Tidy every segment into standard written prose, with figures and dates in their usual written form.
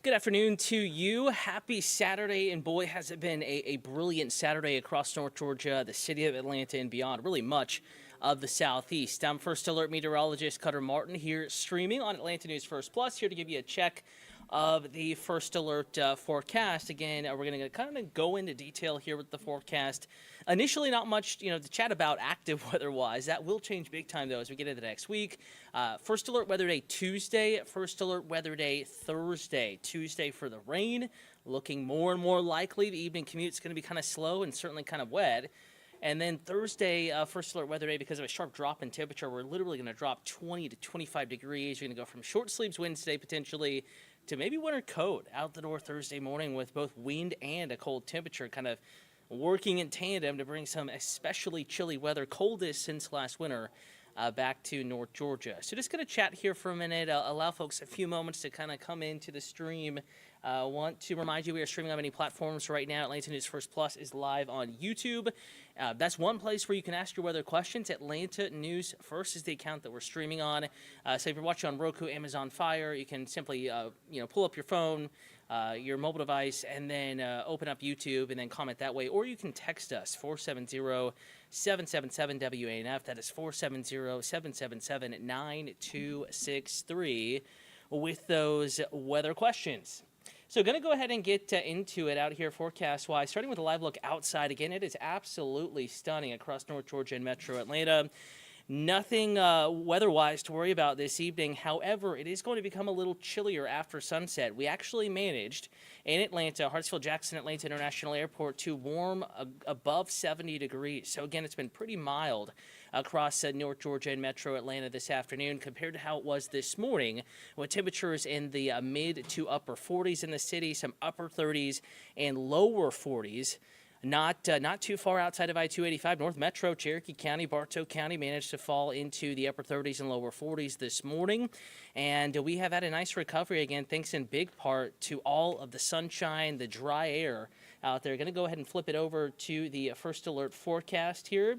Good afternoon to you. Happy Saturday, and boy, has it been a brilliant Saturday across North Georgia, the city of Atlanta, and beyond, really much of the Southeast. I'm First Alert Meteorologist Cutter Martin here streaming on Atlanta News First Plus, here to give you a check of the First Alert forecast. Again, we're going to kind of go into detail here with the forecast. Initially, not much, to chat about active weather-wise. That will change big time, though, as we get into the next week. First Alert Weather Day Tuesday, First Alert Weather Day Thursday. Tuesday for the rain, looking more and more likely. The evening commute's going to be kind of slow and certainly kind of wet. And then Thursday, First Alert Weather Day, because of a sharp drop in temperature, we're literally going to drop 20 to 25 degrees. You're going to go from short sleeves Wednesday potentially to maybe winter coat out the door Thursday morning with both wind and a cold temperature kind of working in tandem to bring some especially chilly weather, coldest since last winter, back to North Georgia. So just going to chat here for a minute, allow folks a few moments to kind of come into the stream. Want to remind you we are streaming on many platforms right now. Atlanta News First Plus is live on YouTube. That's one place where you can ask your weather questions. Atlanta News First is the account that we're streaming on. So if you're watching on Roku, Amazon Fire, you can simply pull up your phone, your mobile device, and then open up YouTube and then comment that way. Or you can text us, 470-777-WANF. That is 470-777-9263 with those weather questions. So going to go ahead and get into it out here forecast-wise, starting with a live look outside. Again, it is absolutely stunning across North Georgia and Metro Atlanta. Nothing weather-wise to worry about this evening. However, it is going to become a little chillier after sunset. We actually managed in Atlanta, Hartsfield-Jackson Atlanta International Airport, to warm above 70 degrees. So again, it's been pretty mild across North Georgia and Metro Atlanta this afternoon compared to how it was this morning, with temperatures in the mid to upper 40s in the city, some upper 30s and lower 40s. Not too far outside of I-285, North Metro, Cherokee County, Bartow County managed to fall into the upper 30s and lower 40s this morning. And we have had a nice recovery again, thanks in big part to all of the sunshine, the dry air out there. Going to go ahead and flip it over to the First Alert forecast here.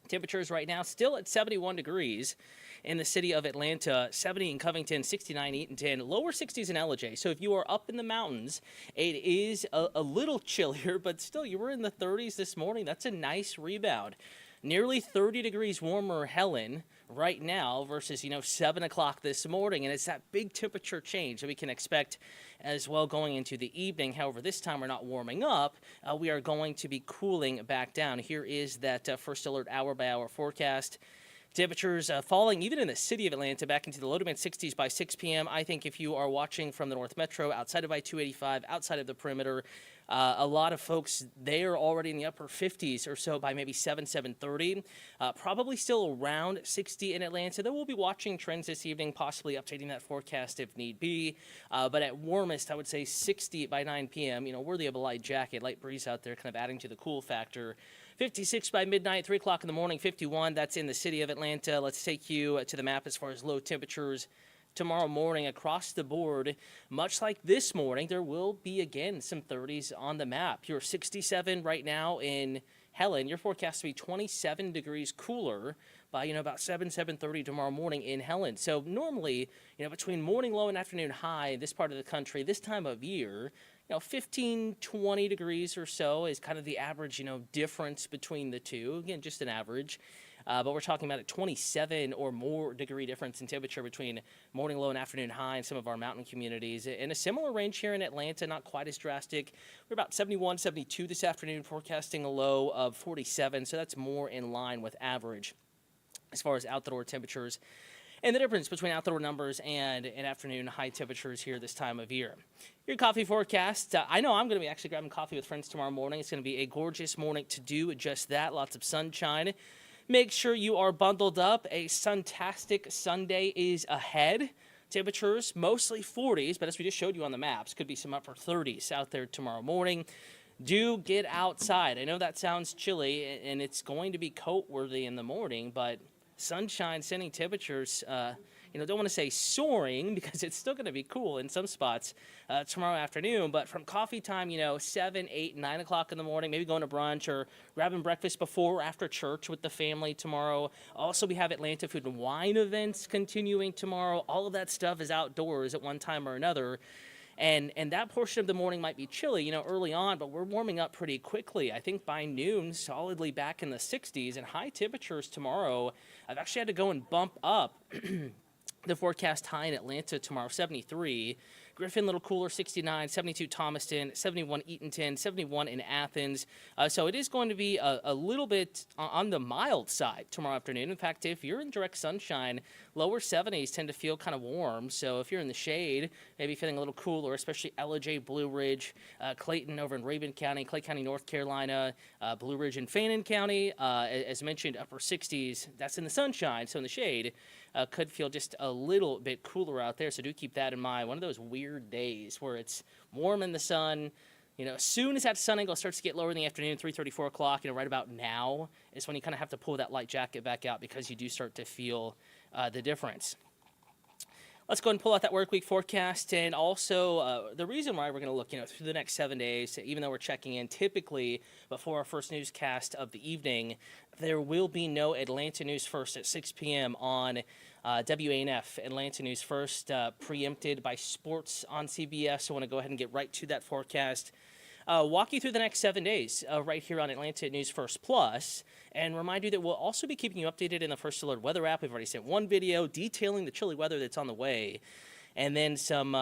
Temperatures right now still at 71 degrees in the city of Atlanta, 70 in Covington, 69 Eatonton, lower 60s in LJ. So if you are up in the mountains, it is a little chillier, but still you were in the 30s this morning. That's a nice rebound. Nearly 30 degrees warmer Helen right now versus, 7 o'clock this morning. And it's that big temperature change that we can expect as well going into the evening. However, this time we're not warming up. We are going to be cooling back down. Here is that First Alert hour-by-hour forecast. Temperatures falling even in the city of Atlanta back into the low to mid 60s by 6 p.m. I think if you are watching from the North Metro, outside of I-285, outside of the perimeter, a lot of folks there already in the upper 50s or so by maybe 7:30. Probably still around 60 in Atlanta. Then we'll be watching trends this evening, possibly updating that forecast if need be. But at warmest, I would say 60 by 9 p.m. Worthy of a light jacket, light breeze out there, kind of adding to the cool factor. 56 by midnight, 3 o'clock in the morning, 51. That's in the city of Atlanta. Let's take you to the map as far as low temperatures tomorrow morning across the board. Much like this morning, there will be, again, some 30s on the map. You're 67 right now in Helen. Your forecast to be 27 degrees cooler by, about 7:30 tomorrow morning in Helen. So normally, between morning low and afternoon high in this part of the country, this time of year, 15, 20 degrees or so is kind of the average, difference between the two. Again, just an average. But we're talking about a 27 or more degree difference in temperature between morning low and afternoon high in some of our mountain communities. In a similar range here in Atlanta, not quite as drastic. We're about 71, 72 this afternoon, forecasting a low of 47. So that's more in line with average as far as outdoor temperatures. And the difference between outdoor numbers and afternoon high temperatures here this time of year. Your coffee forecast. I know I'm going to be actually grabbing coffee with friends tomorrow morning. It's going to be a gorgeous morning to do just that. Lots of sunshine. Make sure you are bundled up. A suntastic Sunday is ahead. Temperatures mostly 40s, but as we just showed you on the maps, could be some upper 30s out there tomorrow morning. Do get outside. I know that sounds chilly, and it's going to be coat-worthy in the morning, but sunshine sending temperatures, don't want to say soaring because it's still going to be cool in some spots tomorrow afternoon. But from coffee time, 7, 8, 9 o'clock in the morning, maybe going to brunch or grabbing breakfast before or after church with the family tomorrow. Also, we have Atlanta Food and Wine events continuing tomorrow. All of that stuff is outdoors at one time or another. And that portion of the morning might be chilly, early on, but we're warming up pretty quickly. I think by noon, solidly back in the 60s, and high temperatures tomorrow. I've actually had to go and bump up the forecast high in Atlanta tomorrow, 73. Griffin, a little cooler, 69, 72 Thomaston, 71 Eatonton, 71 in Athens. So it is going to be a little bit on the mild side tomorrow afternoon. In fact, if you're in direct sunshine, lower 70s tend to feel kind of warm. So if you're in the shade, maybe feeling a little cooler, especially Ellijay, Blue Ridge, Clayton over in Rabun County, Clay County, North Carolina, Blue Ridge and Fannin County. As mentioned, upper 60s, that's in the sunshine, so in the shade. Could feel just a little bit cooler out there, so do keep that in mind. One of those weird days where it's warm in the sun. As soon as that sun angle starts to get lower in the afternoon, 3:30, 4 o'clock, right about now is when you kind of have to pull that light jacket back out because you do start to feel the difference. Let's go ahead and pull out that work week forecast, and also the reason why we're going to look, through the next 7 days, even though we're checking in typically before our first newscast of the evening, there will be no Atlanta News First at 6 p.m. on WANF. Atlanta News First, preempted by sports on CBS, so I want to go ahead and get right to that forecast. Walk you through the next 7 days right here on Atlanta News First Plus, and remind you that we'll also be keeping you updated in the First Alert Weather app. We've already sent one video detailing the chilly weather that's on the way, and then some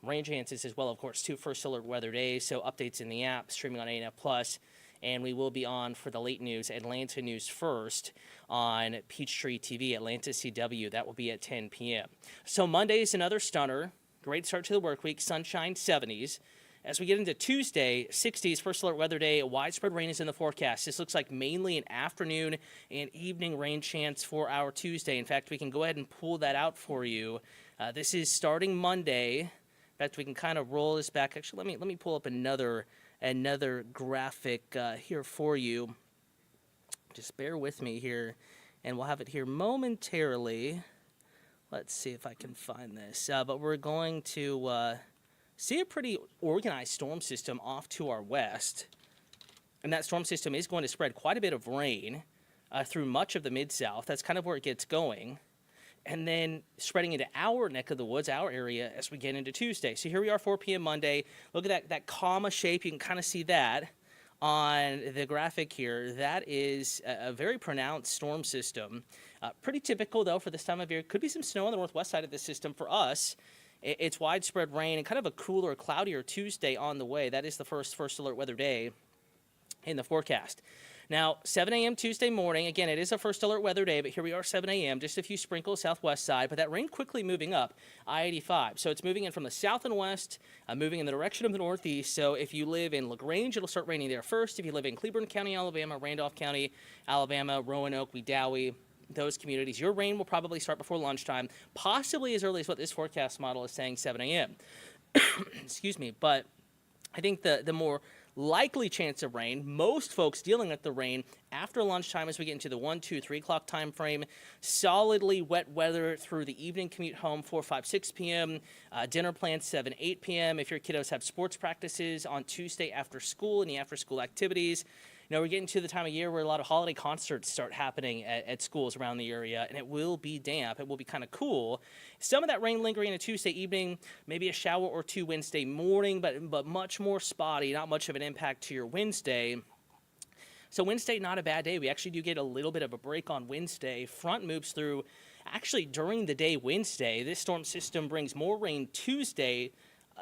rain chances as well, of course, 2 First Alert Weather days, so updates in the app, streaming on ANF Plus, and we will be on for the late news, Atlanta News First, on Peachtree TV, Atlanta CW. That will be at 10 p.m. So Monday is another stunner. Great start to the work week, sunshine 70s. As we get into Tuesday, 60s, First Alert Weather Day, widespread rain is in the forecast. This looks like mainly an afternoon and evening rain chance for our Tuesday. In fact, we can go ahead and pull that out for you. This is starting Monday. In fact, we can kind of roll this back. Actually, let me pull up another graphic here for you. Just bear with me here, and we'll have it here momentarily. Let's see if I can find this. But we're going to see a pretty organized storm system off to our west. And that storm system is going to spread quite a bit of rain through much of the Mid-South. That's kind of where it gets going. And then spreading into our neck of the woods, our area, as we get into Tuesday. So here we are, 4 p.m. Monday. Look at that comma shape. You can kind of see that on the graphic here. That is a very pronounced storm system. Pretty typical, though, for this time of year. Could be some snow on the northwest side of the system for us. It's widespread rain and kind of a cooler, cloudier Tuesday on the way. That is the first Alert Weather Day in the forecast. Now, 7 a.m. Tuesday morning, again, it is a First Alert Weather Day, but here we are, 7 a.m., just a few sprinkles southwest side, but that rain quickly moving up I-85. So it's moving in from the south and west, moving in the direction of the northeast. So if you live in LaGrange, it'll start raining there first. If you live in Cleburne County, Alabama, Randolph County, Alabama, Roanoke, Wedowee, those communities, your rain will probably start before lunchtime, possibly as early as what this forecast model is saying, 7 a.m. Excuse me, but I think the more likely chance of rain, most folks dealing with the rain after lunchtime as we get into the 1, 2, 3 o'clock time frame. Solidly wet weather through the evening commute home, 4, 5, 6 p.m. Dinner plans 7, 8 p.m. If your kiddos have sports practices on Tuesday after school and the after school activities. We're getting to the time of year where a lot of holiday concerts start happening at schools around the area, and it will be damp. It will be kind of cool. Some of that rain lingering into Tuesday evening, maybe a shower or two Wednesday morning, but much more spotty, not much of an impact to your Wednesday. So Wednesday, not a bad day. We actually do get a little bit of a break on Wednesday. Front moves through actually during the day Wednesday. This storm system brings more rain Tuesday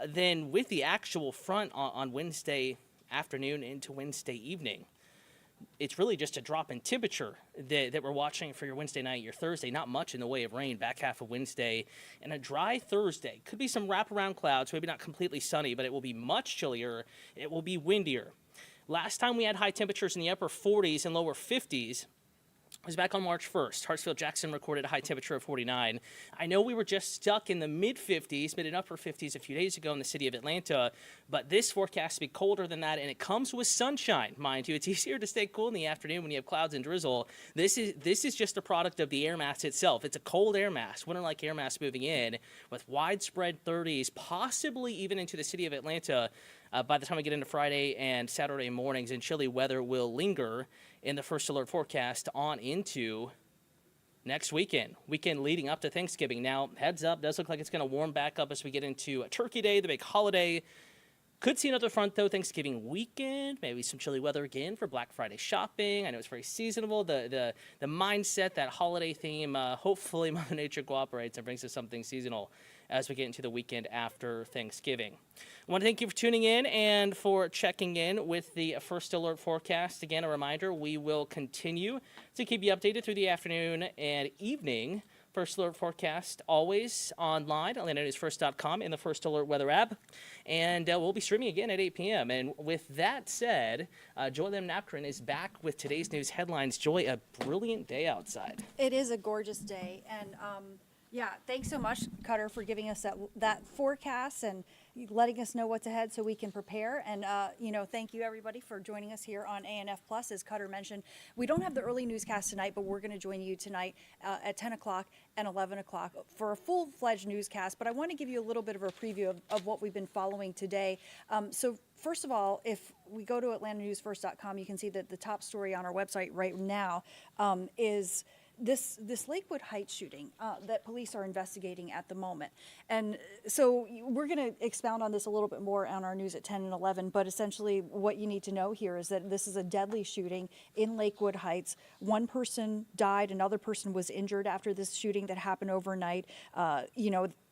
than with the actual front on Wednesday afternoon into Wednesday evening. It's really just a drop in temperature that we're watching for your Wednesday night, your Thursday. Not much in the way of rain back half of Wednesday. And a dry Thursday. Could be some wraparound clouds, maybe not completely sunny, but it will be much chillier. It will be windier. Last time we had high temperatures in the upper 40s and lower 50s was back on March 1st. Hartsfield-Jackson recorded a high temperature of 49. I know we were just stuck in the mid-50s, mid and upper 50s a few days ago in the city of Atlanta, but this forecast to be colder than that, and it comes with sunshine, mind you. It's easier to stay cool in the afternoon when you have clouds and drizzle. This is just a product of the air mass itself. It's a cold air mass, winter-like air mass moving in with widespread 30s, possibly even into the city of Atlanta by the time we get into Friday and Saturday mornings, and chilly weather will linger in the First Alert forecast on into next weekend leading up to Thanksgiving. Now, heads up, does look like it's going to warm back up as we get into Turkey Day, the big holiday. Could see another front, though, Thanksgiving weekend. Maybe some chilly weather again for Black Friday shopping. I know it's very seasonable. The mindset, that holiday theme, hopefully Mother Nature cooperates and brings us something seasonal as we get into the weekend after Thanksgiving. I want to thank you for tuning in and for checking in with the First Alert forecast. Again, a reminder, we will continue to keep you updated through the afternoon and evening. First Alert forecast always online at AtlantaNewsFirst.com in the First Alert weather app. And we'll be streaming again at 8 p.m. And with that said, Joy Lim Nakrin is back with today's news headlines. Joy, a brilliant day outside. It is a gorgeous day. And yeah, thanks so much, Cutter, for giving us that forecast and letting us know what's ahead so we can prepare. And, thank you, everybody, for joining us here on ANF Plus. As Cutter mentioned, we don't have the early newscast tonight, but we're going to join you tonight at 10 o'clock and 11 o'clock for a full-fledged newscast. But I want to give you a little bit of a preview of what we've been following today. So first of all, if we go to AtlantaNewsFirst.com, you can see that the top story on our website right now is this Lakewood Heights shooting that police are investigating at the moment. And so we're going to expound on this a little bit more on our news at 10 and 11, but essentially what you need to know here is that this is a deadly shooting in Lakewood Heights. One person died, another person was injured after this shooting that happened overnight.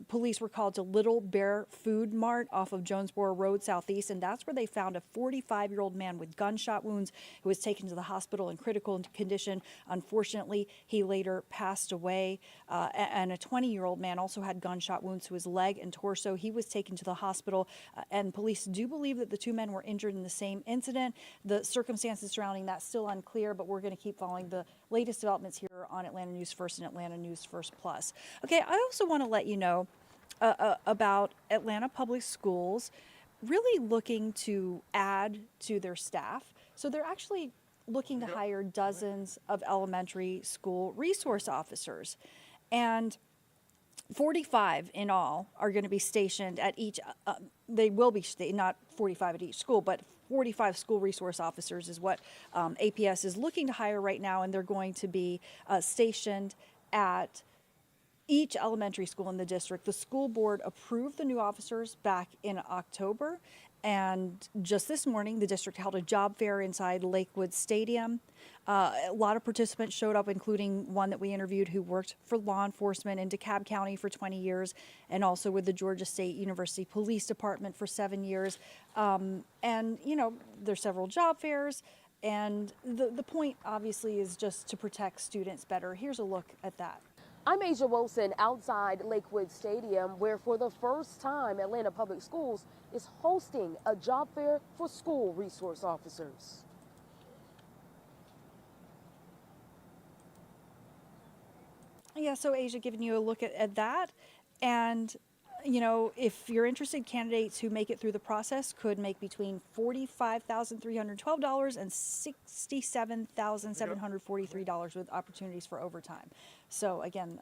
Police were called to Little Bear Food Mart off of Jonesboro Road Southeast, and that's where they found a 45-year-old man with gunshot wounds who was taken to the hospital in critical condition. Unfortunately, he later passed away, and a 20-year-old man also had gunshot wounds to his leg and torso. He was taken to the hospital, and police do believe that the two men were injured in the same incident. The circumstances surrounding that still unclear, but we're going to keep following the latest developments here on Atlanta News First and Atlanta News First Plus. Okay, I also want to let you know about Atlanta Public Schools really looking to add to their staff. So they're actually looking to hire dozens of elementary school resource officers. And 45 in all are going to be stationed at each, they will be, not 45 at each school, but 45 school resource officers is what APS is looking to hire right now, and they're going to be stationed at each elementary school in the district. The school board approved the new officers back in October, and just this morning, the district held a job fair inside Lakewood Stadium. A lot of participants showed up, including one that we interviewed who worked for law enforcement in DeKalb County for 20 years and also with the Georgia State University Police Department for 7 years. There's several job fairs, and the point, obviously, is just to protect students better. Here's a look at that. I'm Asia Wilson outside Lakewood Stadium, where for the first time Atlanta Public Schools is hosting a job fair for school resource officers. Yeah, so Asia, giving you a look at that. And, if you're interested, candidates who make it through the process could make between $45,312 and $67,743 with opportunities for overtime. So again,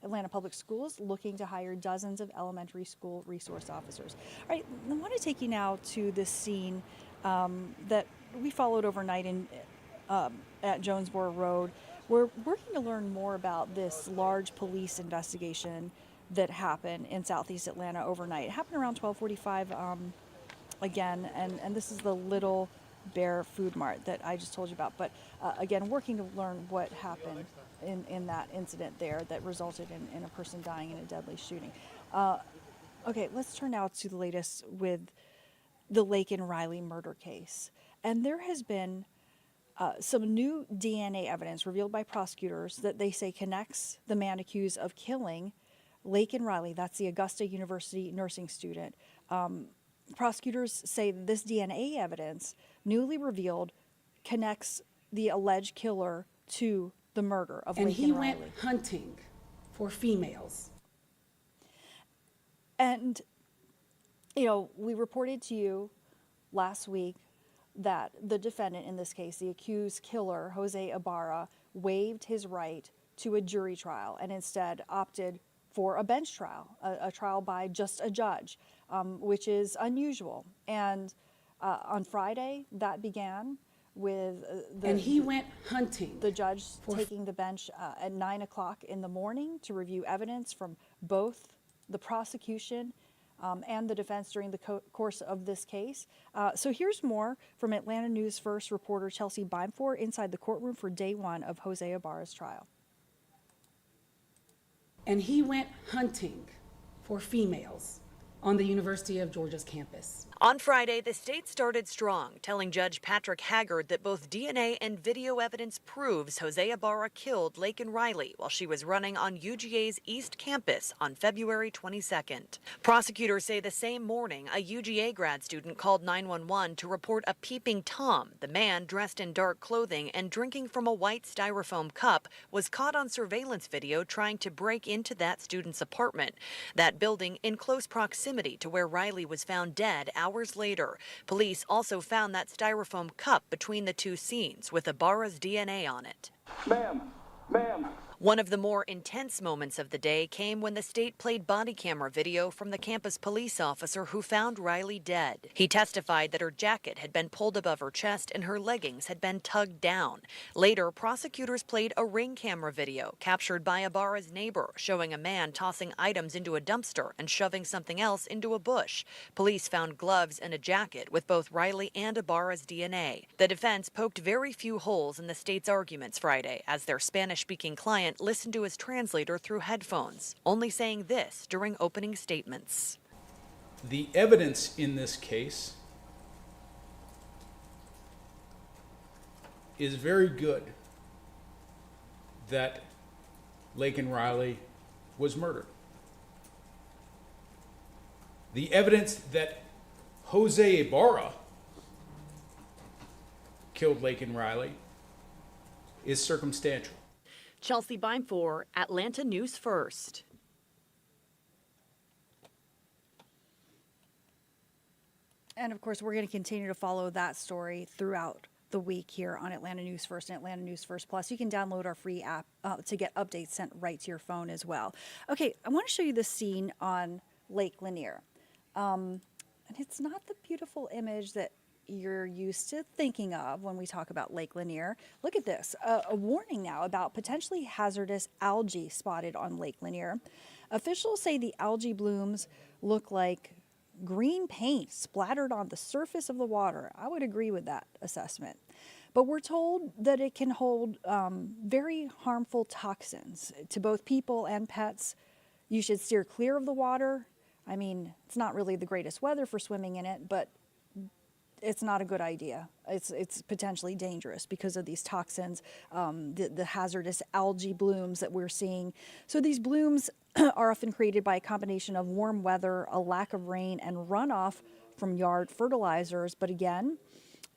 Atlanta Public Schools looking to hire dozens of elementary school resource officers. All right, I want to take you now to this scene that we followed overnight at Jonesboro Road. We're working to learn more about this large police investigation that happened in Southeast Atlanta overnight. It happened around 12:45 again, and this is the Little Bear Food Mart that I just told you about. But again, working to learn what happened in that incident there that resulted in a person dying in a deadly shooting. Okay, let's turn now to the latest with the Laken Riley murder case. And there has been some new DNA evidence revealed by prosecutors that they say connects the man accused of killing Laken Riley, that's the Augusta University nursing student. Prosecutors say this DNA evidence, newly revealed, connects the alleged killer to the murder of Laken Riley. And he went hunting for females. And, we reported to you last week that the defendant in this case, the accused killer, Jose Ibarra, waived his right to a jury trial and instead opted for a bench trial, a trial by just a judge, which is unusual. And on Friday, that began with And he went hunting. the judge taking the bench at 9 o'clock in the morning to review evidence from both the prosecution and the defense during the course of this case. So here's more from Atlanta News First reporter Chelsea Beimfor inside the courtroom for day one of Jose Ibarra's trial. And he went hunting for females on the University of Georgia's campus. On Friday, the state started strong, telling Judge Patrick Haggard that both DNA and video evidence proves Jose Ibarra killed Laken Riley while she was running on UGA's East Campus on February 22nd. Prosecutors say the same morning, a UGA grad student called 911 to report a peeping Tom, the man dressed in dark clothing and drinking from a white styrofoam cup, was caught on surveillance video trying to break into that student's apartment. That building in close proximity to where Riley was found dead hours later. Police also found that styrofoam cup between the two scenes with Ibarra's DNA on it. Ma'am. One of the more intense moments of the day came when the state played body camera video from the campus police officer who found Riley dead. He testified that her jacket had been pulled above her chest and her leggings had been tugged down. Later, prosecutors played a ring camera video captured by Ibarra's neighbor, showing a man tossing items into a dumpster and shoving something else into a bush. Police found gloves and a jacket with both Riley and Ibarra's DNA. The defense poked very few holes in the state's arguments Friday as their Spanish-speaking client listened to his translator through headphones, only saying this during opening statements. The evidence in this case is very good that Laken Riley was murdered. The evidence that Jose Ibarra killed Laken Riley is circumstantial. Chelsea Beimfor, Atlanta News First. And of course, we're going to continue to follow that story throughout the week here on Atlanta News First and Atlanta News First Plus. You can download our free app to get updates sent right to your phone as well. Okay, I want to show you this scene on Lake Lanier. And it's not the beautiful image that you're used to thinking of when we talk about Lake Lanier. Look at this, a warning now about potentially hazardous algae spotted on Lake Lanier. Officials say the algae blooms look like green paint splattered on the surface of the water. I would agree with that assessment. But we're told that it can hold very harmful toxins to both people and pets. You should steer clear of the water. I mean, it's not really the greatest weather for swimming in it, but it's not a good idea. It's potentially dangerous because of these toxins, the hazardous algae blooms that we're seeing. So these blooms are often created by a combination of warm weather, a lack of rain, and runoff from yard fertilizers. But again,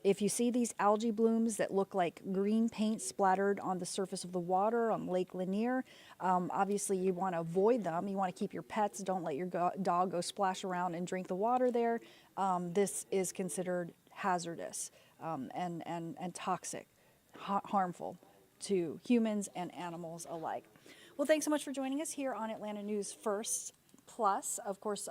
if you see these algae blooms that look like green paint splattered on the surface of the water on Lake Lanier, obviously you want to avoid them. You want to keep your pets. Don't let your dog go splash around and drink the water there. This is considered hazardous and toxic, harmful to humans and animals alike. Well, thanks so much for joining us here on Atlanta News First Plus. Of course,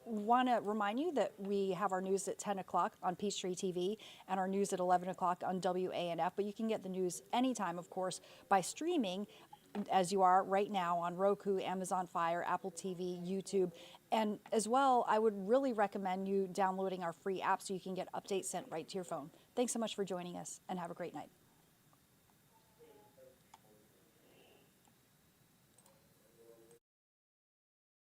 want to remind you that we have our news at 10 o'clock on Peachtree TV and our news at 11 o'clock on WANF, but you can get the news anytime, of course, by streaming as you are right now on Roku, Amazon Fire, Apple TV, YouTube. And as well, I would really recommend you downloading our free app so you can get updates sent right to your phone. Thanks so much for joining us and have a great night.